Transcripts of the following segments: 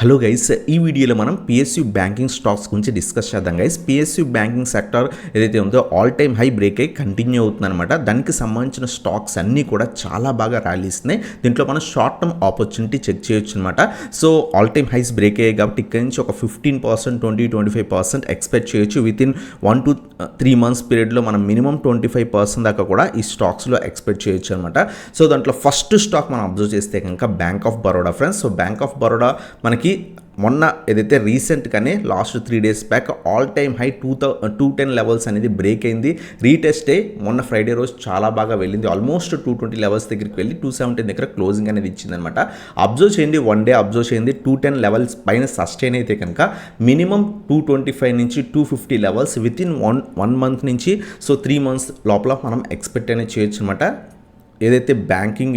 Hello guys, ఈ వీడియోలో మనం PSU బ్యాంకింగ్ స్టాక్స్ గురించి డిస్కస్ చేద్దాం గైస్. PSU బ్యాంకింగ్ సెక్టర్ ఏదైతే ఉందో ఆల్ టైమ్ హై బ్రేక్ అయ్యి కంటిన్యూ అవుతుంది అనమాట. దానికి సంబంధించిన స్టాక్స్ అన్నీ కూడా చాలా బాగా ర్యాలీ ఇస్తున్నాయి. దీంట్లో మనం షార్ట్ టర్మ్ ఆపర్చునిటీ చెక్ చేయొచ్చు అనమాట. So all time highs break అయ్యాయి కాబట్టి ఇక్కడ నుంచి ఒక 15%, 20-25% ఎక్స్పెక్ట్ చేయొచ్చు. విత్ ఇన్ 1 to 3 months పీరియడ్లో మనం మినిమం 25% దాకా కూడా ఈ స్టాక్స్లో ఎక్స్పెక్ట్ చేయొచ్చు అనమాట. సో దాంట్లో ఫస్ట్ స్టాక్ మనం అబ్జర్వ్ చేస్తే కనుక bank of Baroda friends. So bank of Baroda మనకి మొన్న ఏదైతే రీసెంట్గానే last 3 days back all time high 210 levels అనేది బ్రేక్ అయింది. రీటెస్ట్ అయ్యి మొన్న ఫ్రైడే రోజు చాలా బాగా వెళ్ళింది. ఆల్మోస్ట్ 220 లెవెల్స్ దగ్గరికి వెళ్ళి 217 దగ్గర క్లోజింగ్ అనేది ఇచ్చిందనమాట. అబ్జర్వ్ చేయండి, 1 day అబ్జర్వ్ చేయండి, 210 లెవెల్స్ పైన సస్టైన్ అయితే కనుక మినిమం 225 నుంచి 250 levels with in one month నుంచి 3 months లోపల మనం ఎక్స్పెక్ట్ అనేది చేయొచ్చు అనమాట. ఏదైతే బ్యాంకింగ్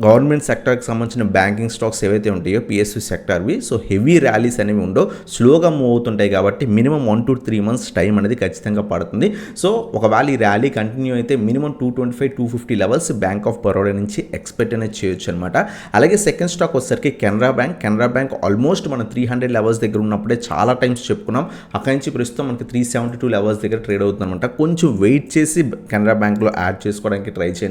గవర్నమెంట్ సెక్టర్కి సంబంధించిన బ్యాంకింగ్ స్టాక్స్ ఏవైతే ఉంటాయో PSU సెక్టర్వి, సో హెవీ ర్యాలీస్ అనేవి ఉండవు, స్లోగా మూవ్ అవుతుంటాయి కాబట్టి మినిమం 1 to 3 months టైం అనేది ఖచ్చితంగా పడుతుంది. సో ఒకవేళ ఈ ర్యాలీ కంటిన్యూ అయితే minimum 225-250 levels bank of Baroda నుంచి ఎక్స్పెక్ట్ అనేది చేయొచ్చు అనమాట. అలాగే సెకండ్ స్టాక్ వచ్చేసరికి కెనరా బ్యాంక్ ఆల్మోస్ట్ మనం 300 లెవెల్స్ దగ్గర ఉన్నప్పుడే చాలా టైమ్స్ చెప్పుకున్నాం. అక్కడి నుంచి ప్రస్తుతం మనకి 372 లెవెల్స్ దగ్గర ట్రేడ్ అవుతుంది అనమాట. కొంచెం వెయిట్ చేసి కెనరా బ్యాంక్లో యాడ్ చేసుకోవడానికి ట్రై చేయండి.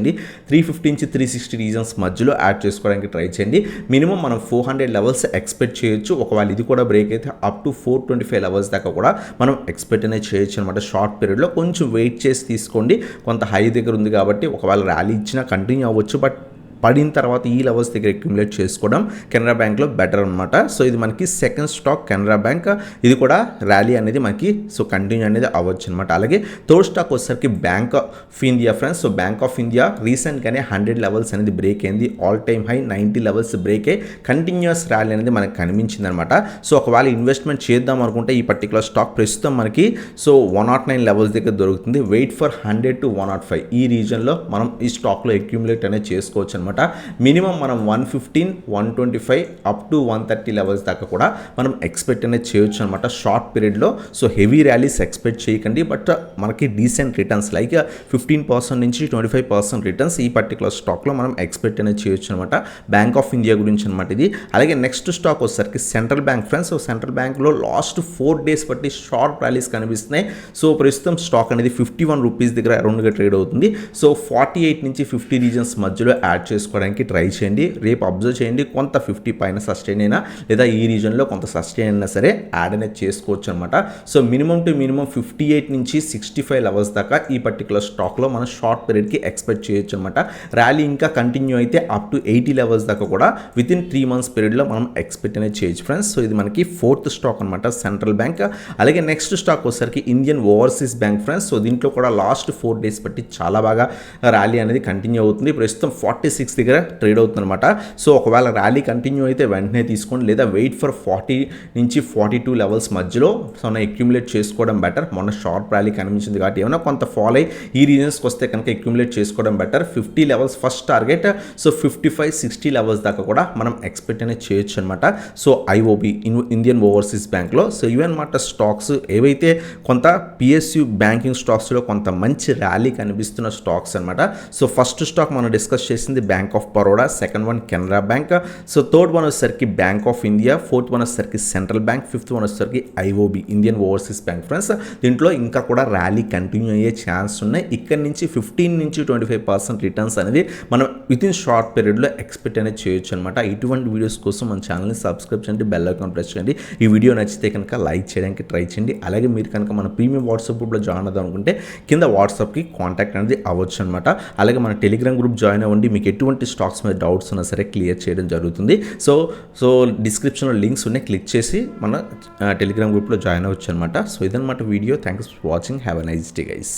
350 నుంచి 360 రీజన్స్ మధ్యలో యాడ్ చేసుకోవడానికి ట్రై చేయండి. మినిమం మనం 400 లెవెల్స్ ఎక్స్పెక్ట్ చేయొచ్చు. ఒకవేళ ఇది కూడా బ్రేక్ అయితే అప్ టు 425 లెవెల్స్ దాకా కూడా మనం ఎక్స్పెక్ట్ అనేది చేయొచ్చు అనమాట. షార్ట్ పీరియడ్లో కొంచెం వెయిట్ చేసి తీసుకోండి. కొంత హై దగ్గర ఉంది కాబట్టి ఒకవేళ ర్యాలీ ఇచ్చినా కంటిన్యూ అవ్వచ్చు. బట్ పడిన తర్వాత ఈ లెవెల్స్ దగ్గర అక్యుములేట్ చేసుకోవడం కెనరా బ్యాంక్లో బెటర్ అనమాట. సో ఇది మనకి సెకండ్ స్టాక్ కెనరా బ్యాంక్. ఇది కూడా ర్యాలీ అనేది మనకి కంటిన్యూ అనేది అవ్వచ్చు అనమాట. అలాగే థర్డ్ స్టాక్ వచ్చేసరికి bank of India friends. So bank of India రీసెంట్గానే 100 లెవెల్స్ అనేది బ్రేక్ అయింది. All time high 90 levels break అయ్యి కంటిన్యూస్ ర్యాలీ అనేది మనకు కనిపించింది అనమాట. సో ఒకవేళ ఇన్వెస్ట్మెంట్ చేద్దాం అనుకుంటే ఈ పర్టికులర్ స్టాక్ ప్రస్తుతం మనకి 109 లెవెల్స్ దగ్గర దొరుకుతుంది. వెయిట్ ఫర్ 100 to 105 ఈ రీజన్లో మనం ఈ స్టాక్లో అక్యుములేట్ అనేది చేసుకోవచ్చు అనమాట. మినిమం మనం 115, 125 అప్ టు 130 లెవెల్స్ దాకా కూడా మనం ఎక్స్పెక్ట్ అనేది చేయొచ్చు అనమాట షార్ట్ పీరియడ్లో. సో హెవీ ర్యాలీస్ ఎక్స్పెక్ట్ చేయకండి. బట్ మనకి డీసెంట్ రిటర్న్స్ లైక్ 15% నుంచి 25% రిటర్న్స్ ఈ పర్టికులర్ స్టాక్లో మనం ఎక్స్పెక్ట్ అనేది చేయొచ్చు అనమాట. బ్యాంక్ ఆఫ్ ఇండియా గురించి అనమాట ఇది. అలాగే నెక్స్ట్ స్టాక్ వచ్చేసరికి central bank friends. So central బ్యాంక్లో లాస్ట్ 4 days బట్టి షార్ట్ ర్యాలీస్ కనిపిస్తున్నాయి. సో ప్రస్తుతం స్టాక్ అనేది 51 రూపీస్ దగ్గర అరౌండ్గా ట్రేడ్ అవుతుంది. సో 48 నుంచి 50 రీజన్స్ మధ్యలో యాడ్ చేసుకోవడానికి ట్రై చేయండి. రేపు అబ్జర్వ్ చేయండి, కొంత 50 పైన సస్టైన్ అయినా లేదా ఈ రీజన్లో కొంత సస్టైన్ అయినా సరే యాడ్ అనేది చేసుకోవచ్చు అనమాట. సో మినిమం టు మినిమం 58 నుంచి 65 లెవెల్స్ దాకా ఈ పర్టికులర్ స్టాక్లో మనం షార్ట్ పీరియడ్కి ఎక్స్పెక్ట్ చేయొచ్చు అనమాట. ర్యాలీ ఇంకా కంటిన్యూ అయితే అప్ టు 80 లెవెల్స్ దాకా కూడా విత్ ఇన్ 3 months పీరియడ్లో మనం ఎక్స్పెక్ట్ అనేది చేయొచ్చు ఫ్రెండ్స్. సో ఇది మనకి ఫోర్త్ స్టాక్ అనమాట, సెంట్రల్ బ్యాంక్. అలాగే నెక్స్ట్ స్టాక్ వచ్చేసరికి Indian overseas bank friends. So దీంట్లో కూడా లాస్ట్ 4 days బట్టి చాలా బాగా ర్యాలీ అనేది కంటిన్యూ అవుతుంది. ప్రస్తుతం 46 దగ్గర ట్రేడ్ అవుతుంది అనమాట. సో ఒకవేళ ర్యాలీ కంటిన్యూ అయితే వెంటనే తీసుకోండి, లేదా వెయిట్ ఫర్ 40 నుంచి 42 లెవెల్స్ మధ్యలో అక్యుములేట్ చేసుకోవడం బెటర్. మొన్న షార్ట్ ర్యాలీ కనిపించింది కాబట్టి ఏమైనా కొంత ఫాలో అయ్యి ఈ రీజన్స్కి వస్తే కనుక అక్యుములేట్ చేసుకోవడం better. 50 levels first target. So 55-60 levels దాకా కూడా మనం ఎక్స్పెక్ట్ అనేది చేయొచ్చు అనమాట. సో IOB ఇండియన్ ఓవర్సీస్ బ్యాంక్లో. సో ఇవన్నమాట స్టాక్స్ ఏవైతే కొంత PSU బ్యాంకింగ్ స్టాక్స్లో కొంత మంచి ర్యాలీ కనిపిస్తున్న స్టాక్స్ అనమాట. సో ఫస్ట్ స్టాక్ మనం డిస్కస్ చేసింది bank of Baroda, second one Canara bank, so third one వచ్చేసరికి bank of India, fourth one వచ్చేసరికి సెంట్రల్ బ్యాంక్, ఫిఫ్త్ వన్ వచ్చేసరికి IOB Indian overseas bank friends. దీంట్లో ఇంకా కూడా ర్యాలీ కంటిన్యూ అయ్యే ఛాన్స్ ఉన్నాయి. ఇక్కడ నుంచి 15 నుంచి 25% రిటర్న్స్ అనేది మనం విత్ ఇన్ షార్ట్ పీరియడ్లో ఎక్స్పెక్ట్ అనేది చేయొచ్చు అనమాట. ఇటువంటి వీడియోస్ కోసం మన ఛానల్ని సబ్స్క్రైబ్ చేయండి, బెల్ ఐకాన్ ప్రెస్ చేయండి. ఈ వీడియో నచ్చితే కనుక లైక్ చేయడానికి ట్రై చేయండి. అలాగే మీరు కనుక మన ప్రీమియం వాట్సాప్ గ్రూప్లో జాయిన్ అవుదాం అనుకుంటే కింద వాట్సాప్కి కాంటాక్ట్ అనేది అవ్వచ్చు అనమాట. అలాగే మన టెలిగ్రామ్ గ్రూప్ జాయిన్ అవ్వండి. మీకు ఎటువంటి స్టాక్స్ మీద డౌట్స్ ఉన్నా సరే క్లియర్ చేయడం జరుగుతుంది. సో డిస్క్రిప్షన్లో లింక్స్ ఉన్నాయి, క్లిక్ చేసి మన టెలిగ్రామ్ గ్రూప్లో జాయిన్ అవ్వచ్చు అనమాట. సో ఇదన్నమాట video. Thanks for watching. Have a nice day guys.